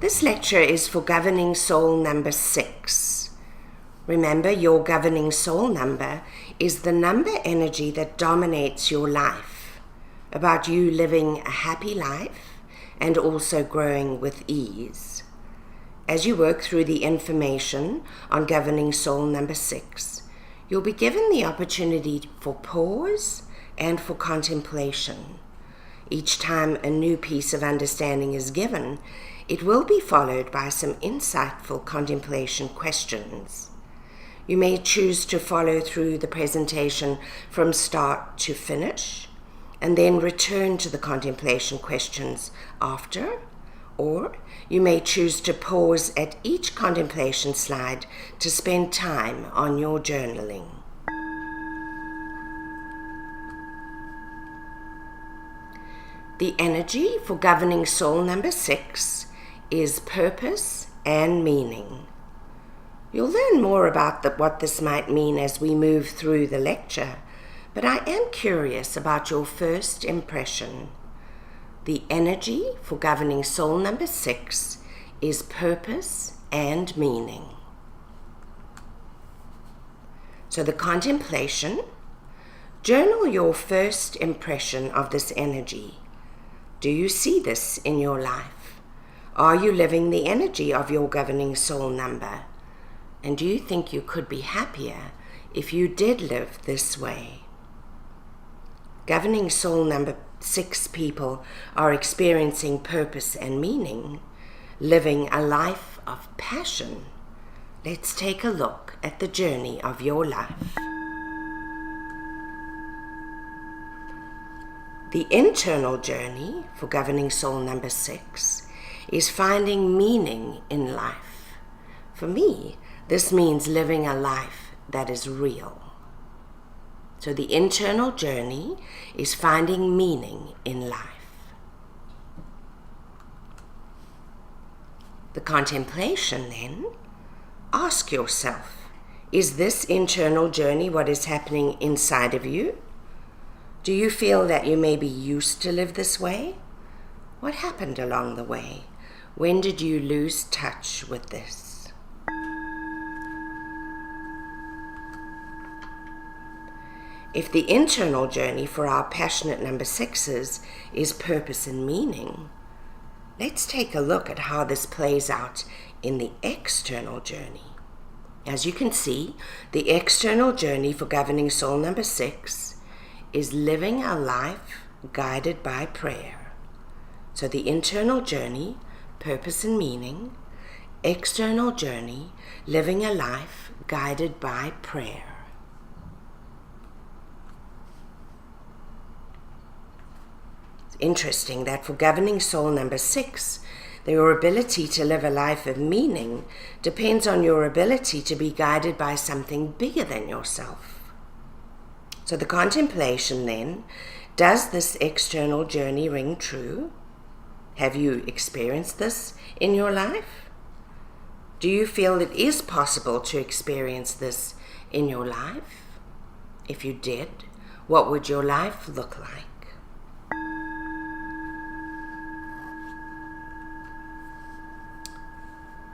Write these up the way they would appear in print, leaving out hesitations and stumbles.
This lecture is for Governing Soul number 6. Remember, your governing soul number is the number energy that dominates your life, about you living a happy life and also growing with ease. As you work through the information on Governing Soul number 6, you'll be given the opportunity for pause and for contemplation. Each time a new piece of understanding is given, it will be followed by some insightful contemplation questions. You may choose to follow through the presentation from start to finish, and then return to the contemplation questions after, or you may choose to pause at each contemplation slide to spend time on your journaling. The energy for Governing Soul number 6 is purpose and meaning. You'll learn more about what this might mean as we move through the lecture, but I am curious about your first impression. The energy for Governing Soul number 6 is purpose and meaning. So the contemplation, journal your first impression of this energy. Do you see this in your life? Are you living the energy of your governing soul number? And do you think you could be happier if you did live this way? Governing soul number 6 people are experiencing purpose and meaning, living a life of passion. Let's take a look at the journey of your life. The internal journey for Governing Soul number 6 is finding meaning in life. For me, this means living a life that is real. So the internal journey is finding meaning in life. The contemplation then, ask yourself, is this internal journey what is happening inside of you? Do you feel that you maybe used to live this way? What happened along the way? When did you lose touch with this? If the internal journey for our passionate number 6s is purpose and meaning, let's take a look at how this plays out in the external journey. As you can see, the external journey for Governing Soul number 6 is living a life guided by prayer. So the internal journey, purpose and meaning, external journey, living a life guided by prayer. It's interesting that for Governing Soul number 6, your ability to live a life of meaning depends on your ability to be guided by something bigger than yourself. So the contemplation then, does this external journey ring true? Have you experienced this in your life? Do you feel it is possible to experience this in your life? If you did, what would your life look like?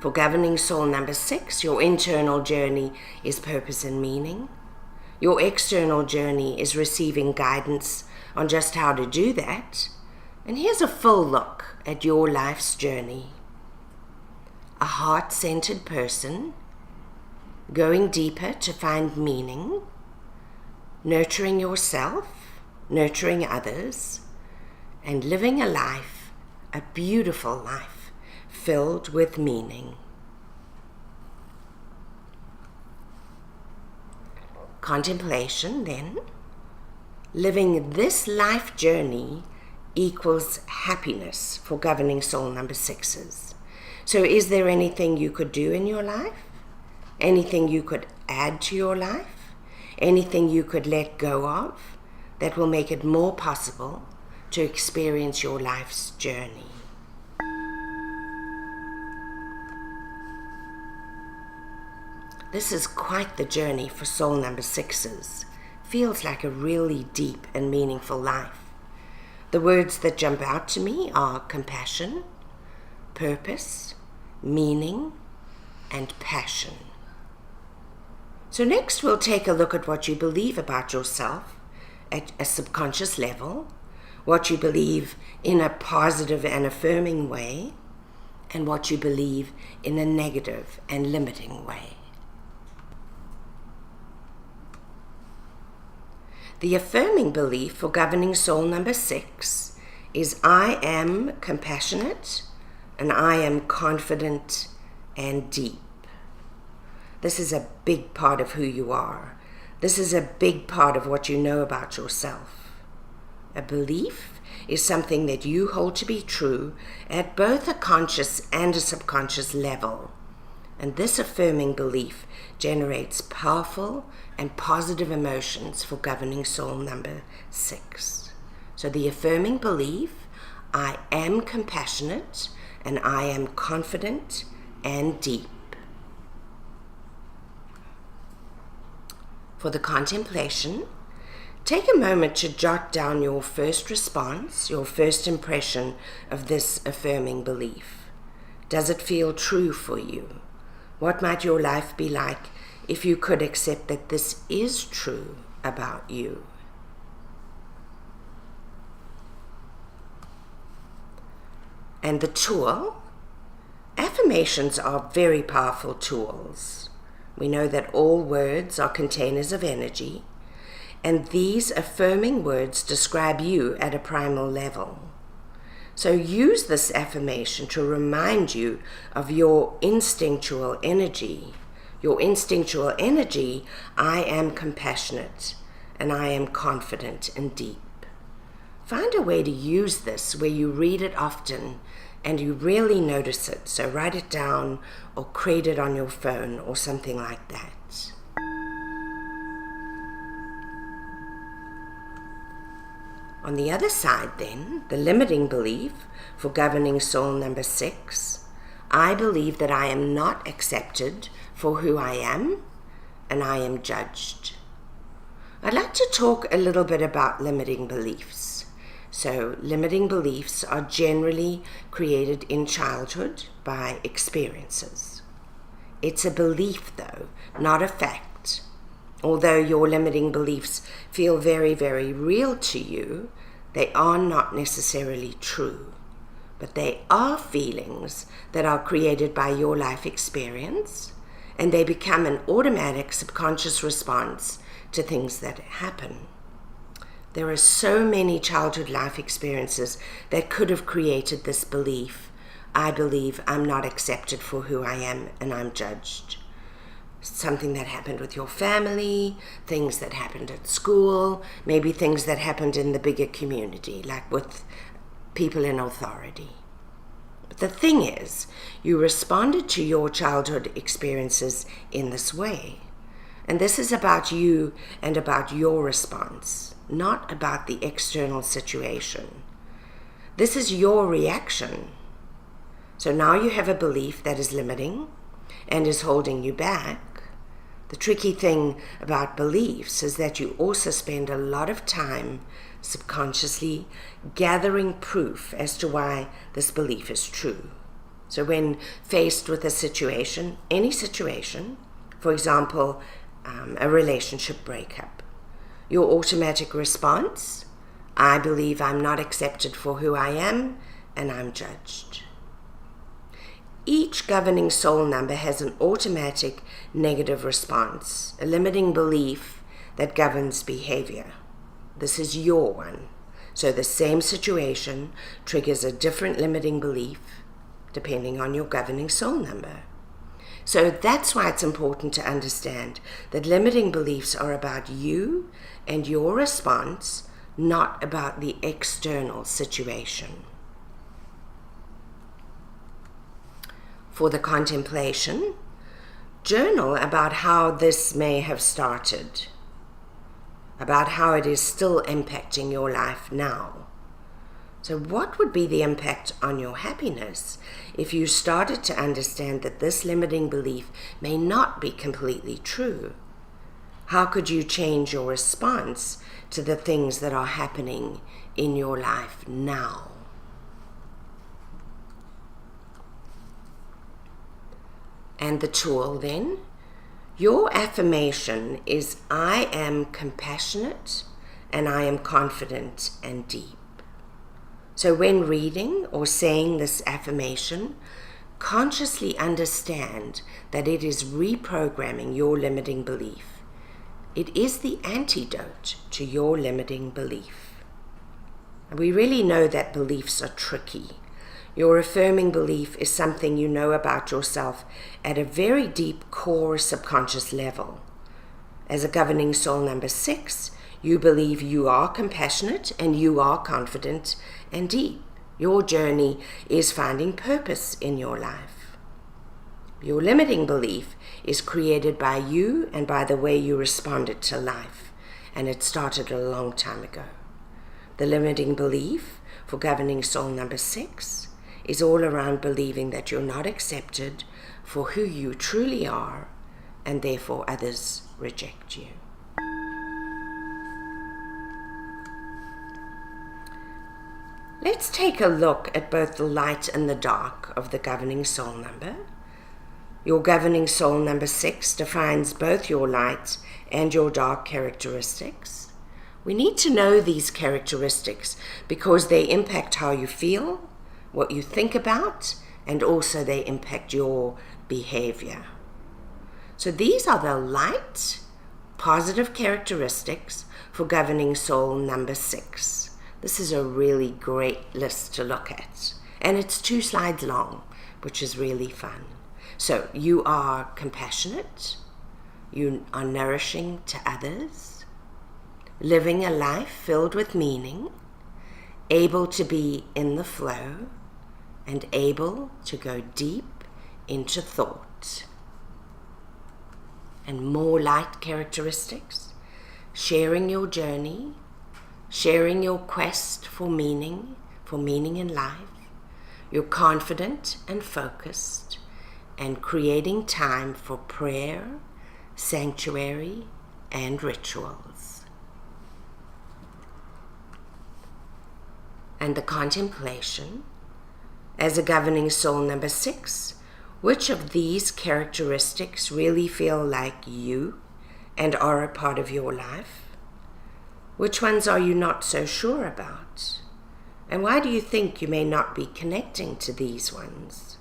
For Governing Soul number 6, your internal journey is purpose and meaning. Your external journey is receiving guidance on just how to do that. And here's a full look at your life's journey. A heart-centered person, going deeper to find meaning, nurturing yourself, nurturing others, and living a life, a beautiful life, filled with meaning. Contemplation then, living this life journey equals happiness for Governing Soul number 6s. So is there anything you could do in your life? Anything you could add to your life? Anything you could let go of that will make it more possible to experience your life's journey? This is quite the journey for soul number 6s. Feels like a really deep and meaningful life. The words that jump out to me are compassion, purpose, meaning, and passion. So next we'll take a look at what you believe about yourself at a subconscious level, what you believe in a positive and affirming way, and what you believe in a negative and limiting way. The affirming belief for governing soul number 6 is I am compassionate and I am confident and deep. This is a big part of who you are. This is a big part of what you know about yourself. A belief is something that you hold to be true at both a conscious and a subconscious level. And this affirming belief generates powerful and positive emotions for governing soul number 6. So the affirming belief, I am compassionate and I am confident and deep. For the contemplation, take a moment to jot down your first response, your first impression of this affirming belief. Does it feel true for you? What might your life be like if you could accept that this is true about you? And the tool, affirmations are very powerful tools. We know that all words are containers of energy, and these affirming words describe you at a primal level. So use this affirmation to remind you of your instinctual energy. Your instinctual energy, I am compassionate and I am confident and deep. Find a way to use this where you read it often and you really notice it. So write it down or create it on your phone or something like that. On the other side then, the limiting belief for governing soul number 6, I believe that I am not accepted for who I am and I am judged. I'd like to talk a little bit about limiting beliefs. So limiting beliefs are generally created in childhood by experiences. It's a belief though, not a fact. Although your limiting beliefs feel very, very real to you, they are not necessarily true. But they are feelings that are created by your life experience, and they become an automatic subconscious response to things that happen. There are so many childhood life experiences that could have created this belief. I believe I'm not accepted for who I am and I'm judged. Something that happened with your family, things that happened at school, maybe things that happened in the bigger community, like with people in authority. But the thing is, you responded to your childhood experiences in this way. And this is about you and about your response, not about the external situation. This is your reaction. So now you have a belief that is limiting and is holding you back. The tricky thing about beliefs is that you also spend a lot of time subconsciously gathering proof as to why this belief is true. So when faced with a situation, any situation, for example, a relationship breakup, your automatic response, I believe I'm not accepted for who I am and I'm judged. Each governing soul number has an automatic negative response, a limiting belief that governs behavior. This is your one. So the same situation triggers a different limiting belief depending on your governing soul number. So that's why it's important to understand that limiting beliefs are about you and your response, not about the external situation. For the contemplation, journal about how this may have started, about how it is still impacting your life now. So what would be the impact on your happiness if you started to understand that this limiting belief may not be completely true? How could you change your response to the things that are happening in your life now? And the tool then, your affirmation is I am compassionate and I am confident and deep. So when reading or saying this affirmation, consciously understand that it is reprogramming your limiting belief. It is the antidote to your limiting belief. And we really know that beliefs are tricky. Your affirming belief is something you know about yourself at a very deep core subconscious level. As a governing soul number 6, you believe you are compassionate and you are confident and deep. Your journey is finding purpose in your life. Your limiting belief is created by you and by the way you responded to life, and it started a long time ago. The limiting belief for governing soul number 6 is all around believing that you're not accepted for who you truly are, and therefore others reject you. Let's take a look at both the light and the dark of the governing soul number. Your governing soul number 6 defines both your light and your dark characteristics. We need to know these characteristics because they impact how you feel, what you think about, and also they impact your behavior. So these are the light, positive characteristics for governing soul number 6. This is a really great list to look at, and it's 2 slides long, which is really fun. So you are compassionate, you are nourishing to others, living a life filled with meaning, able to be in the flow, and able to go deep into thought. And more light characteristics, sharing your journey, sharing your quest for meaning in life. You're confident and focused, and creating time for prayer, sanctuary, and rituals. And the contemplation, as a governing soul number 6, which of these characteristics really feel like you and are a part of your life? Which ones are you not so sure about? And why do you think you may not be connecting to these ones?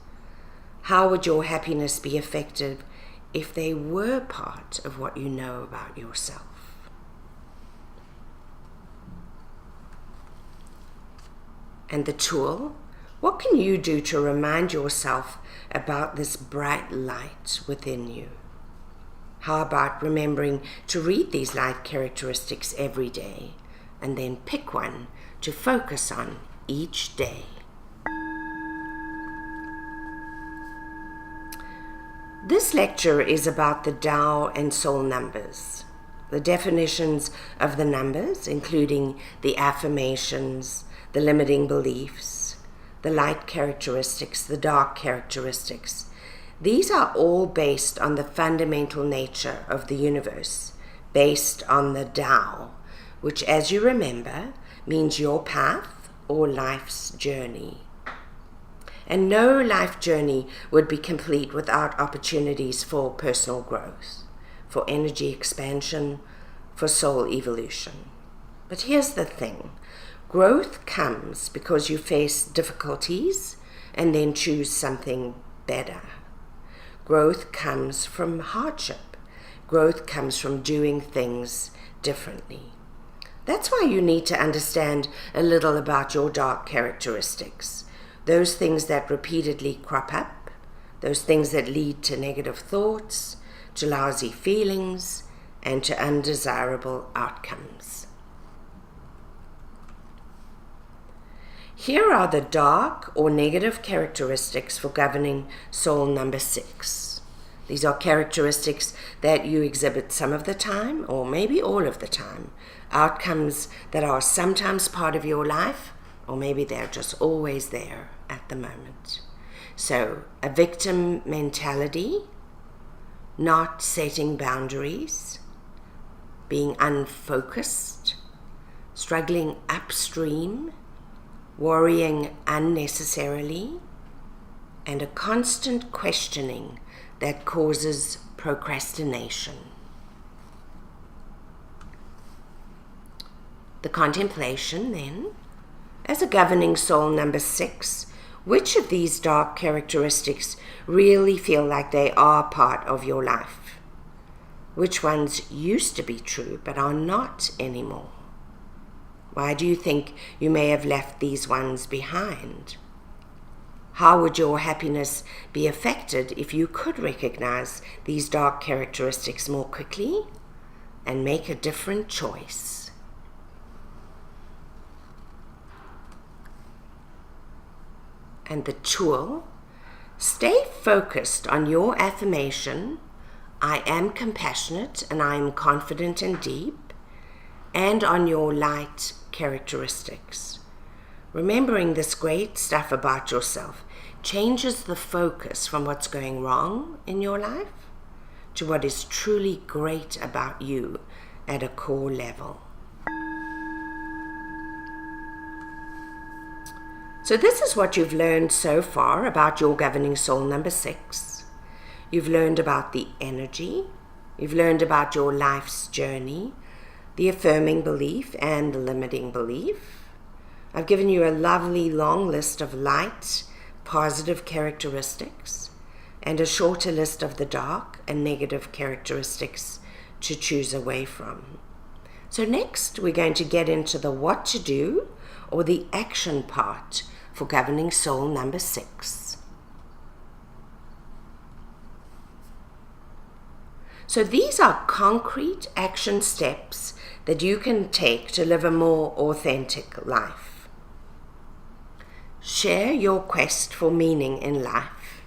How would your happiness be affected if they were part of what you know about yourself? And the tool, what can you do to remind yourself about this bright light within you? How about remembering to read these light characteristics every day and then pick one to focus on each day? This lecture is about the Tao and soul numbers, the definitions of the numbers, including the affirmations, the limiting beliefs, the light characteristics, the dark characteristics. These are all based on the fundamental nature of the universe, based on the Tao, which, as you remember, means your path or life's journey. And no life journey would be complete without opportunities for personal growth, for energy expansion, for soul evolution. But here's the thing. Growth comes because you face difficulties and then choose something better. Growth comes from hardship. Growth comes from doing things differently. That's why you need to understand a little about your dark characteristics. Those things that repeatedly crop up, those things that lead to negative thoughts, to lousy feelings, and to undesirable outcomes. Here are the dark or negative characteristics for governing soul number 6. These are characteristics that you exhibit some of the time, or maybe all of the time. Outcomes that are sometimes part of your life, or maybe they're just always there at the moment. So, a victim mentality, not setting boundaries, being unfocused, struggling upstream, worrying unnecessarily, and a constant questioning that causes procrastination. The contemplation then, as a governing soul number 6, which of these dark characteristics really feel like they are part of your life? Which ones used to be true but are not anymore? Why do you think you may have left these ones behind? How would your happiness be affected if you could recognize these dark characteristics more quickly and make a different choice? And the tool, stay focused on your affirmation, I am compassionate and I am confident and deep, and on your light characteristics. Remembering this great stuff about yourself changes the focus from what's going wrong in your life to what is truly great about you at a core level. So this is what you've learned so far about your governing soul number 6. You've learned about the energy. You've learned about your life's journey, the affirming belief and the limiting belief. I've given you a lovely long list of light, positive characteristics and a shorter list of the dark and negative characteristics to choose away from. So next we're going to get into the what to do or the action part for governing soul number 6. So these are concrete action steps that you can take to live a more authentic life. Share your quest for meaning in life.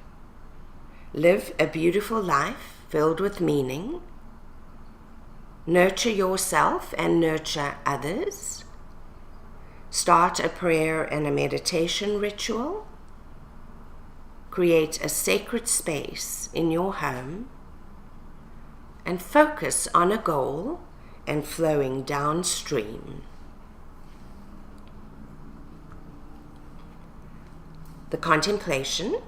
Live a beautiful life filled with meaning. Nurture yourself and nurture others. Start a prayer and a meditation ritual. Create a sacred space in your home. And focus on a goal and flowing downstream. The contemplation,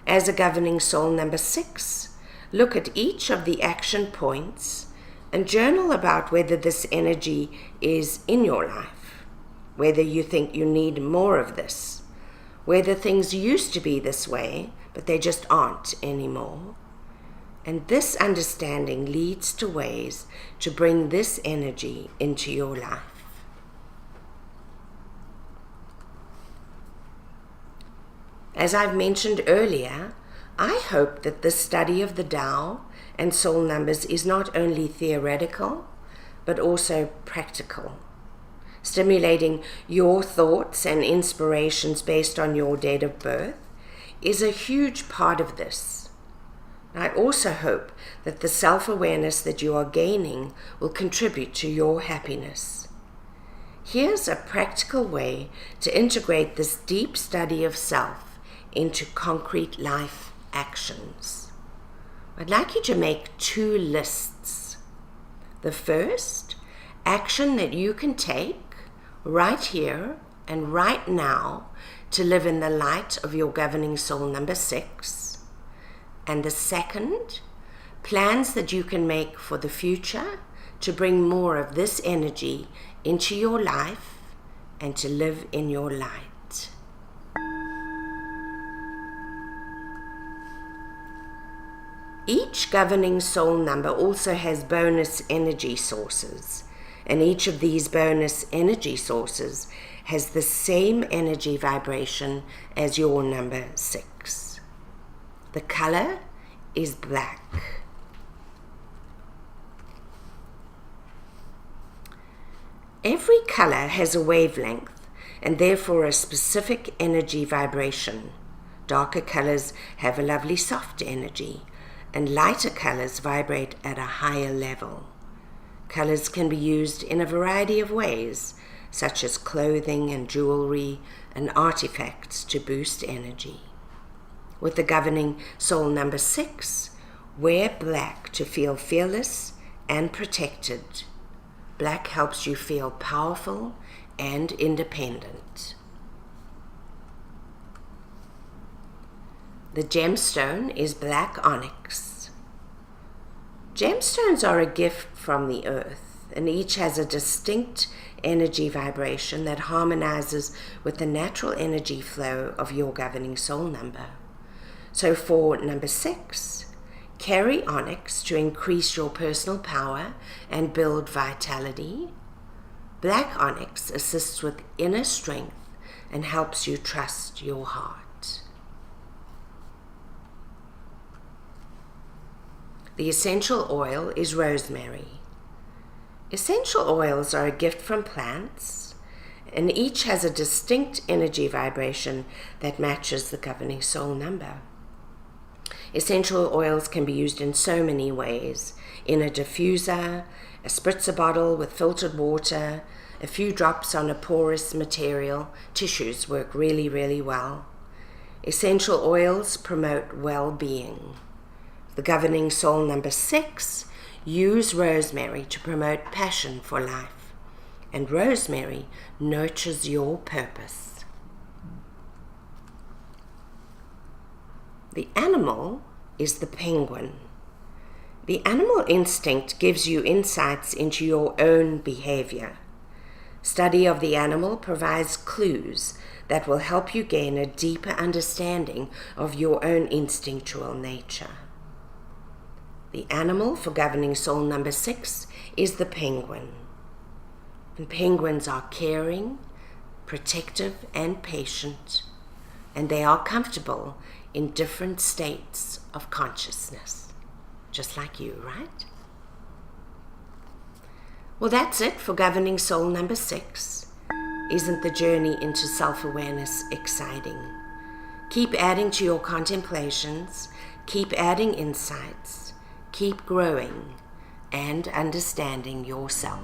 as a governing soul number 6, look at each of the action points and journal about whether this energy is in your life, whether you think you need more of this, whether things used to be this way, but they just aren't anymore. And this understanding leads to ways to bring this energy into your life. As I've mentioned earlier, I hope that this study of the Tao and soul numbers is not only theoretical, but also practical, stimulating your thoughts and inspirations based on your date of birth is a huge part of this. I also hope that the self-awareness that you are gaining will contribute to your happiness. Here's a practical way to integrate this deep study of self into concrete life actions. I'd like you to make 2 lists. The first, action that you can take right here and right now to live in the light of your governing soul number 6. And the second, plans that you can make for the future to bring more of this energy into your life and to live in your light. Each governing soul number also has bonus energy sources, and each of these bonus energy sources has the same energy vibration as your number 6. The color is black. Every color has a wavelength and therefore a specific energy vibration. Darker colors have a lovely soft energy, and lighter colors vibrate at a higher level. Colors can be used in a variety of ways, such as clothing and jewelry and artifacts to boost energy. With the governing soul number 6, wear black to feel fearless and protected. Black helps you feel powerful and independent. The gemstone is black onyx. Gemstones are a gift from the earth, and each has a distinct energy vibration that harmonizes with the natural energy flow of your governing soul number. So for number 6, carry onyx to increase your personal power and build vitality. Black onyx assists with inner strength and helps you trust your heart. The essential oil is rosemary. Essential oils are a gift from plants, and each has a distinct energy vibration that matches the governing soul number. Essential oils can be used in so many ways: in a diffuser, a spritzer bottle with filtered water, a few drops on a porous material. Tissues work really, really well. Essential oils promote well-being. The governing soul number 6, use rosemary to promote passion for life, and rosemary nurtures your purpose. The animal is the penguin. The animal instinct gives you insights into your own behavior. Study of the animal provides clues that will help you gain a deeper understanding of your own instinctual nature. The animal for governing soul number 6 is the penguin. And penguins are caring, protective, and patient, and they are comfortable in different states of consciousness, just like you, right? Well, that's it for governing soul number 6. Isn't the journey into self-awareness exciting? Keep adding to your contemplations, keep adding insights, keep growing and understanding yourself.